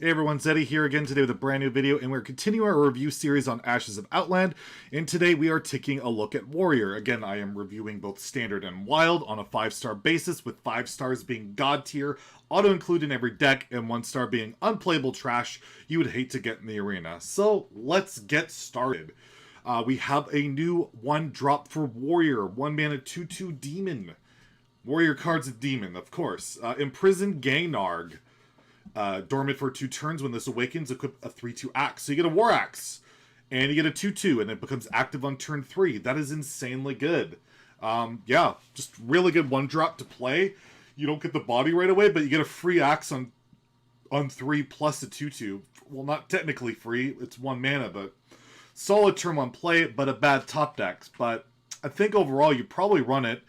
Hey everyone, Zeddy here again today with a brand new video, and we're continuing our review series on Ashes of Outland, and today we are taking a look at Warrior. Again, I am reviewing both Standard and Wild on a 5-star basis, with 5 stars being God tier, auto-include in every deck, and 1 star being unplayable trash you would hate to get in the arena. So, let's get started. We have a new 1-drop for Warrior, 1-mana 2/2 Demon. Warrior card's a demon, of course. Imprisoned Gan'arg. Dormant for 2 turns. When this awakens, equip a 3/2 axe. So you get a war axe, and you get a 2/2, and it becomes active on turn 3. That is insanely good. Yeah, just really good 1-drop to play. You don't get the body right away, but you get a free axe on 3 plus a 2/2. Well, not technically free. It's 1 mana, but solid turn 1 play, but a bad top deck. But I think overall you probably run it.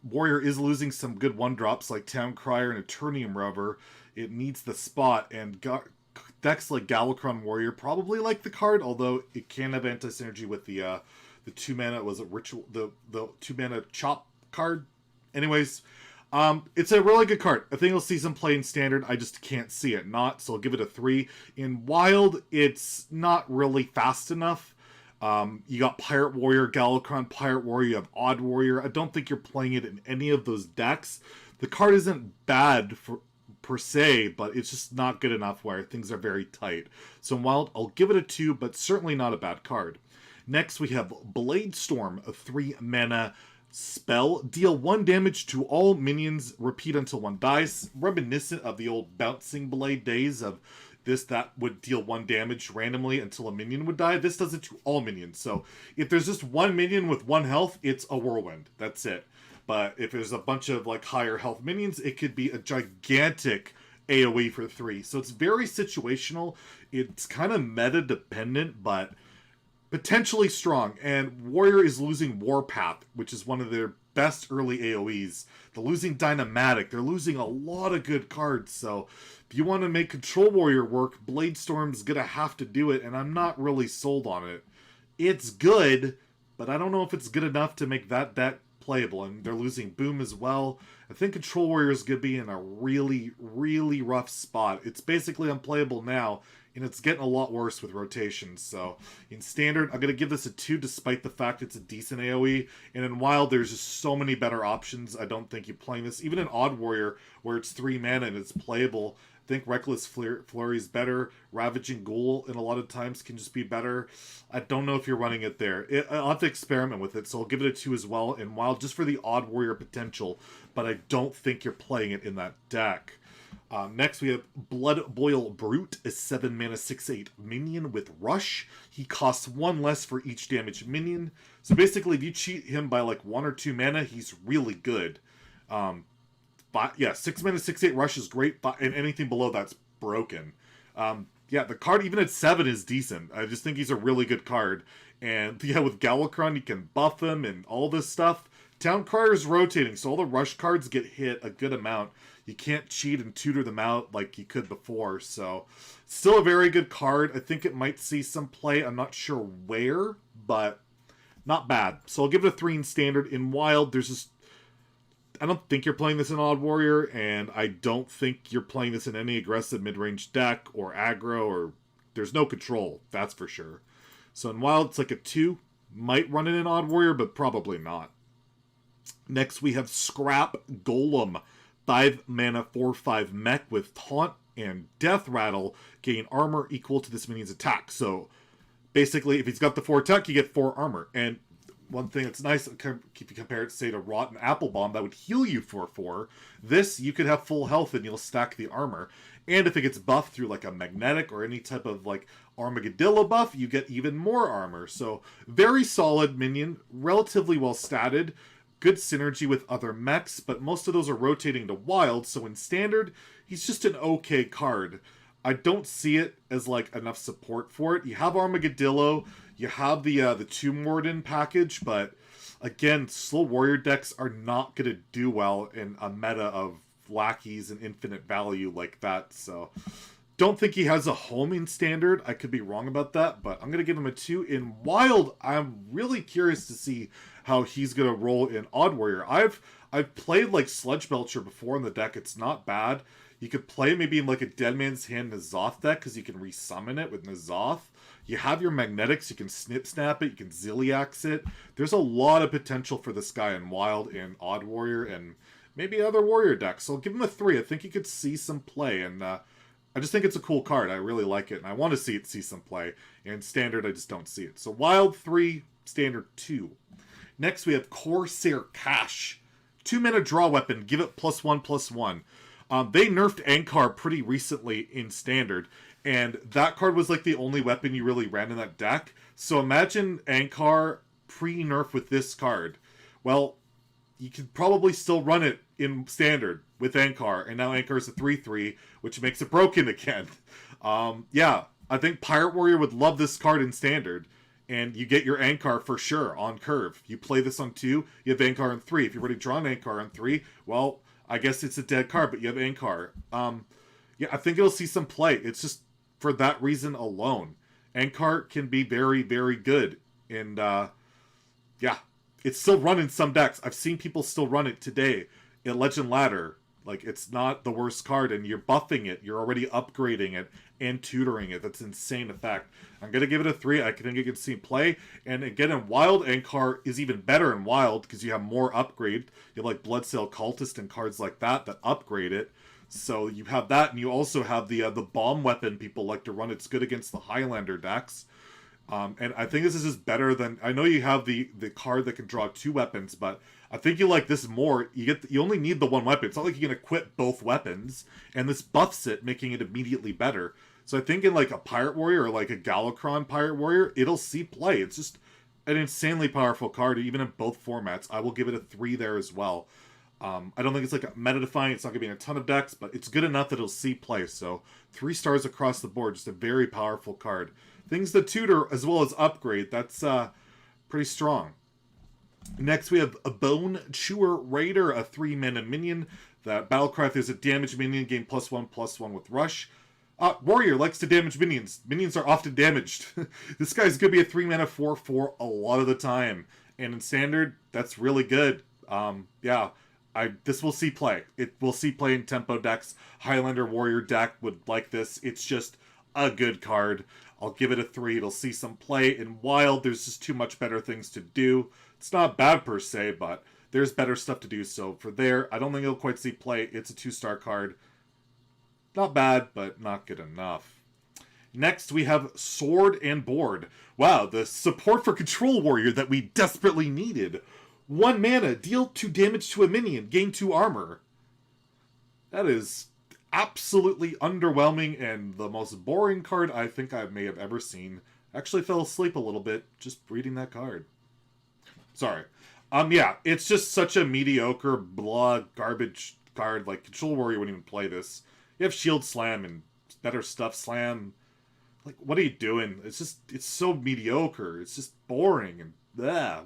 Warrior is losing some good 1-drops like Town Crier and Eternium Rover. It needs the spot, and decks like Galakron Warrior probably like the card, although it can have anti-synergy with the 2 mana, was it Ritual, the 2 mana Chop card? Anyways, it's a really good card. I think you'll see some play in Standard. I just can't see it not, so I'll give it a 3. In Wild, it's not really fast enough. You got Pirate Warrior, Galakron Pirate Warrior, you have Odd Warrior. I don't think you're playing it in any of those decks. The card isn't bad per se, but it's just not good enough where things are very tight. So in Wild, I'll give it a 2, but certainly not a bad card. Next, we have Bladestorm, a 3 mana spell. Deal 1 damage to all minions, repeat until 1 dies. Reminiscent of the old Bouncing Blade days of this, that would deal 1 damage randomly until a minion would die. This does it to all minions. So if there's just 1 minion with 1 health, it's a Whirlwind. That's it. But if there's a bunch of like higher health minions, it could be a gigantic AoE for 3. So it's very situational. It's kind of meta dependent, but potentially strong. And Warrior is losing Warpath, which is one of their best early AoEs. They're losing Dynamatic. They're losing a lot of good cards. So if you want to make Control Warrior work, Bladestorm's going to have to do it, and I'm not really sold on it. It's good, but I don't know if it's good enough to make that deck playable, and they're losing Boom as well. I think Control Warrior is going to be in a really, really rough spot. It's basically unplayable now, and it's getting a lot worse with rotations. So in Standard, I'm going to give this a 2 despite the fact it's a decent AoE. And in Wild, there's just so many better options. I don't think you're playing this. Even in Odd Warrior, where it's 3 mana and it's playable, I think Reckless Flurry is better. Ravaging Ghoul, in a lot of times, can just be better. I don't know if you're running it there. I'll have to experiment with it, so I'll give it a 2 as well in Wild, just for the Odd Warrior potential. But I don't think you're playing it in that deck. Next, we have Bloodboil Brute, a 7 mana 6/8 minion with Rush. He costs 1 less for each damaged minion. So basically, if you cheat him by like 1 or 2 mana, he's really good. But yeah, 6 mana 6/8 Rush is great, and anything below that's broken. Yeah, the card even at 7 is decent. I just think he's a really good card. And yeah, with Galakron, you can buff him and all this stuff. Town Crier is rotating, so all the Rush cards get hit a good amount. You can't cheat and tutor them out like you could before, so still a very good card. I think it might see some play. I'm not sure where, but not bad. So I'll give it a 3 in Standard. In Wild, there's just, I don't think you're playing this in Odd Warrior, and I don't think you're playing this in any aggressive mid-range deck or aggro, or there's no control, that's for sure. So in Wild, it's like a 2. Might run it in Odd Warrior, but probably not. Next, we have Scrap Golem. 5 mana 4/5 mech with Taunt and Death Rattle. Gain armor equal to this minion's attack. So basically, if he's got the 4 attack, you get 4 armor. And one thing that's nice, if you compare it, say, to Rotten Apple Bomb, that would heal you for 4. This, you could have full health and you'll stack the armor. And if it gets buffed through like a magnetic or any type of like Armageddon buff, you get even more armor. So very solid minion, relatively well statted. Good synergy with other mechs, but most of those are rotating to Wild, so in Standard, he's just an okay card. I don't see it as like enough support for it. You have Armageddon, you have the Tomb Warden package, but again, slow warrior decks are not going to do well in a meta of lackeys and infinite value like that, so don't think he has a home in Standard. I could be wrong about that, but I'm going to give him a 2. In Wild, I'm really curious to see how he's going to roll in Odd Warrior. I've played like Sludge Belcher before in the deck. It's not bad. You could play maybe in like a Dead Man's Hand N'Zoth deck because you can resummon it with N'Zoth. You have your magnetics, you can snip snap it, you can Ziliax it. There's a lot of potential for this guy in Wild and Odd Warrior and maybe other Warrior decks. So I'll give him a 3. I think you could see some play, and I just think it's a cool card. I really like it, and I want to see some play. In Standard, I just don't see it. So Wild 3, Standard 2. Next, we have Corsair Cache. 2-mana draw weapon, give it +1/+1. They nerfed Ankar pretty recently in Standard, and that card was like the only weapon you really ran in that deck. So imagine Ankar pre-nerf with this card. Well, you could probably still run it in Standard with Ankar, and now Ankar is a 3/3, which makes it broken again. Yeah, I think Pirate Warrior would love this card in Standard, and you get your Ankar for sure on curve. You play this on 2, you have Ankar on 3. If you've already drawn Ankar on 3, well, I guess it's a dead card, but you have Ankar. Yeah, I think it'll see some play. It's just for that reason alone. Ankar can be very, very good, and yeah, it's still run in some decks. I've seen people still run it today in Legend Ladder. Like, it's not the worst card, and you're buffing it. You're already upgrading it and tutoring it. That's insane effect. I'm going to give it a 3. I think it can see play. And again, in Wild, Ankar is even better in Wild because you have more upgrade. You have like Bloodsail Cultist and cards like that upgrade it. So you have that, and you also have the bomb weapon people like to run. It's good against the Highlander decks. And I think this is just better than... I know you have the card that can draw 2 weapons, but I think you like this more. You only need the 1 weapon. It's not like you can equip both weapons, and this buffs it, making it immediately better. So I think in like a Pirate Warrior or like a Galakron Pirate Warrior, it'll see play. It's just an insanely powerful card, even in both formats. I will give it a 3 there as well. I don't think it's like a meta-defying. It's not going to be in a ton of decks, but it's good enough that it'll see play. So 3 stars across the board. Just a very powerful card. Things to tutor as well as upgrade. That's pretty strong. Next, we have a Bonechewer Raider, a 3-mana minion. That Battlecry, there's a damage minion, gain +1/+1 with Rush. Warrior likes to damage minions. Minions are often damaged. This guy's going to be a 3-mana 4/4 a lot of the time. And in Standard, that's really good. Yeah, this will see play. It will see play in tempo decks. Highlander Warrior deck would like this. It's just a good card. I'll give it a 3. It'll see some play. In Wild, there's just too much better things to do. It's not bad per se, but there's better stuff to do. So for there, I don't think it'll quite see play. It's a 2-star card. Not bad, but not good enough. Next, we have Sword and Board. Wow, the support for Control Warrior that we desperately needed. 1 mana, deal 2 damage to a minion, gain 2 armor. That is absolutely underwhelming and the most boring card I think I may have ever seen. Actually fell asleep a little bit just reading that card. Sorry. Yeah, it's just such a mediocre, blah, garbage card. Like, Control Warrior wouldn't even play this. You have Shield Slam and better stuff Slam. Like, what are you doing? It's so mediocre. It's just boring and blah.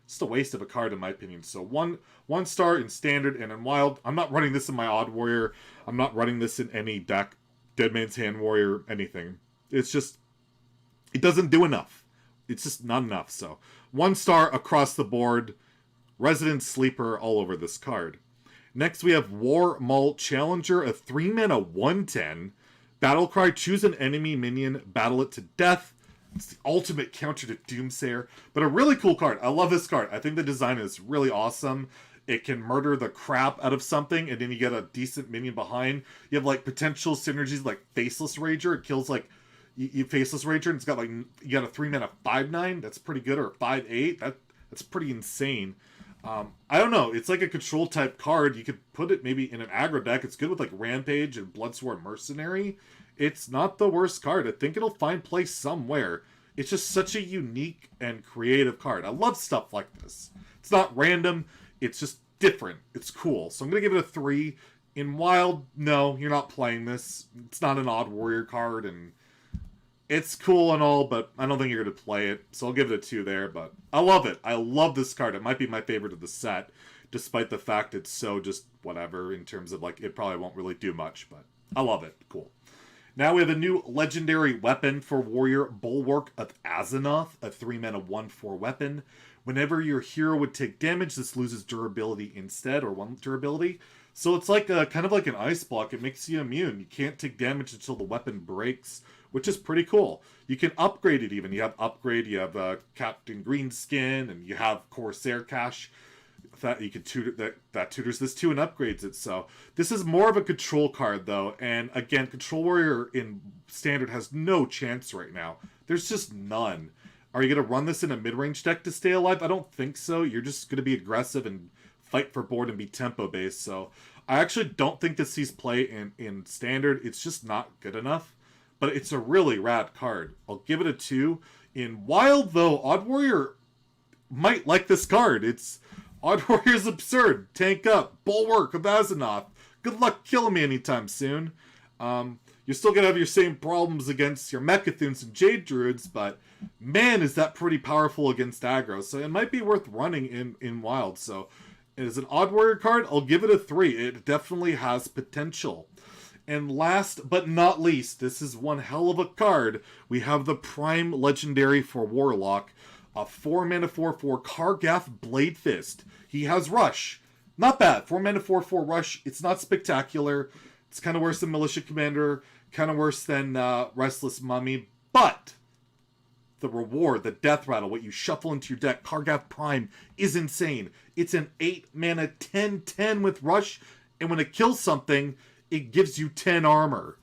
Just a waste of a card in my opinion. So one star in Standard and in Wild. I'm not running this in my Odd Warrior. I'm not running this in any deck. Dead Man's Hand Warrior, anything. It's just, it doesn't do enough. It's just not enough. So 1 star across the board. Resident Sleeper all over this card. Next we have War Maul Challenger, a 3-mana 1/10. Battlecry, choose an enemy minion, battle it to death. It's the ultimate counter to Doomsayer, but a really cool card. I love this card. I think the design is really awesome. It can murder the crap out of something, and then you get a decent minion behind. You have like potential synergies like Faceless Rager. It kills like you Faceless Rager, and it's got like you got a 3-mana 5/9. That's pretty good, or 5/8. That's pretty insane. I don't know. It's like a control type card. You could put it maybe in an aggro deck. It's good with like Rampage and Bloodsworn Mercenary. It's not the worst card. I think it'll find play somewhere. It's just such a unique and creative card. I love stuff like this. It's not random. It's just different. It's cool. So I'm going to give it a 3. In Wild, no, you're not playing this. It's not an Odd Warrior card, and it's cool and all, but I don't think you're going to play it. So I'll give it a 2 there, but I love it. I love this card. It might be my favorite of the set, despite the fact it's so just whatever in terms of, like, it probably won't really do much, but I love it. Cool. Now we have a new legendary weapon for Warrior, Bulwark of Azzinoth, a 3-mana 1/4 weapon. Whenever your hero would take damage, this loses durability instead, or 1 durability. So it's like kind of like an ice block. It makes you immune. You can't take damage until the weapon breaks, which is pretty cool. You can upgrade it even. You have upgrade, you have Captain Greenskin, and you have Corsair Cache. That you can tutor that tutors this too and upgrades it. So this is more of a control card though, and again, Control Warrior in Standard has no chance right now. There's just none. Are you gonna run this in a mid-range deck to stay alive? I don't think so. You're just gonna be aggressive and fight for board and be tempo based. So I actually don't think this sees play in Standard. It's just not good enough. But it's a really rad card. I'll give it a 2. In Wild though, Odd Warrior might like this card. It's Odd Warrior's absurd. Tank up. Bulwark of Azzinoth. Good luck killing me anytime soon. You're still going to have your same problems against your Mecha'thuns and Jade Druids, but man, is that pretty powerful against aggro. So it might be worth running in Wild. So as an Odd Warrior card, I'll give it a 3. It definitely has potential. And last but not least, this is one hell of a card. We have the Prime Legendary for Warlock. A 4-mana 4/4 Kargath Bladefist. He has Rush. Not bad. 4-mana 4/4 Rush. It's not spectacular. It's kind of worse than Militia Commander. Kind of worse than Restless Mummy. But the reward, the Death Rattle, what you shuffle into your deck, Kargath Prime, is insane. It's an 8-mana 10/10 with Rush. And when it kills something, it gives you 10 armor.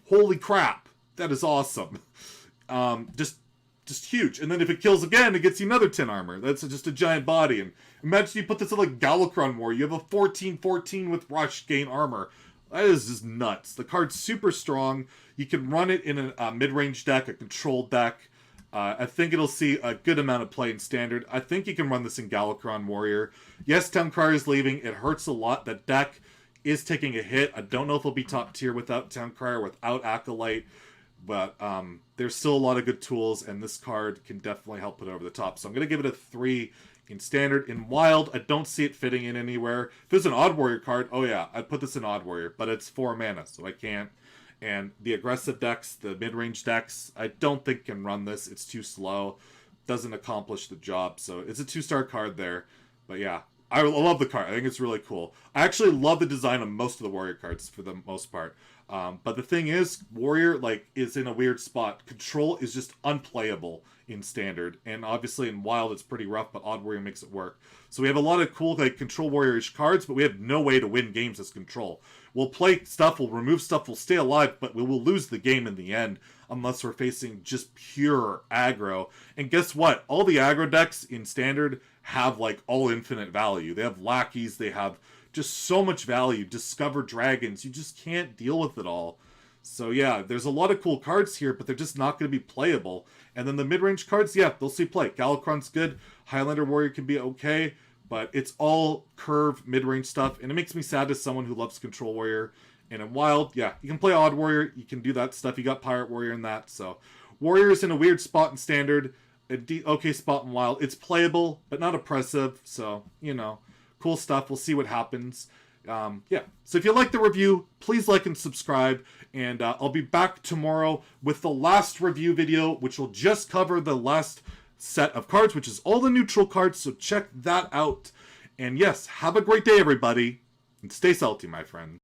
Holy crap. That is awesome. Just huge. And then if it kills again, it gets you another 10 armor. That's just a giant body. And imagine you put this in like Galakron War. You have a 14/14 with Rush, gain armor. That is just nuts. The card's super strong. You can run it in a mid-range deck, a controlled deck. I think it'll see a good amount of play in Standard. I think you can run this in Galakron Warrior. Yes, Towncrier is leaving. It hurts a lot. The deck is taking a hit. I don't know if it'll be top tier without Towncrier, without Acolyte. But there's still a lot of good tools, and this card can definitely help put it over the top. So I'm going to give it a 3 in Standard. In Wild, I don't see it fitting in anywhere. If there's an Odd Warrior card, oh yeah, I'd put this in Odd Warrior. But it's 4 mana, so I can't. And the aggressive decks, the mid-range decks, I don't think can run this. It's too slow. Doesn't accomplish the job. So it's a 2-star card there. But yeah, I love the card. I think it's really cool. I actually love the design of most of the Warrior cards for the most part. But the thing is, Warrior is in a weird spot. Control is just unplayable in Standard, and obviously in Wild it's pretty rough, but Odd Warrior makes it work. So we have a lot of cool Control Warrior-ish cards, but we have no way to win games as Control. We'll play stuff, we'll remove stuff, we'll stay alive, but we will lose the game in the end unless we're facing just pure aggro. And guess what? All the aggro decks in Standard have all infinite value. They have lackeys, they have just so much value. Discover dragons. You just can't deal with it all. So yeah, there's a lot of cool cards here, but they're just not going to be playable. And then the mid-range cards, yeah, they'll see play. Galakron's good. Highlander Warrior can be okay, but it's all curve mid-range stuff, and it makes me sad as someone who loves Control Warrior. And in Wild, yeah, you can play Odd Warrior. You can do that stuff. You got Pirate Warrior in that. So Warrior's in a weird spot in Standard. Okay spot in Wild. It's playable, but not oppressive. So, cool stuff. We'll see what happens. Yeah. So if you like the review, please like and subscribe. And I'll be back tomorrow with the last review video, which will just cover the last set of cards, which is all the neutral cards. So check that out. And yes, have a great day, everybody. And stay salty, my friend.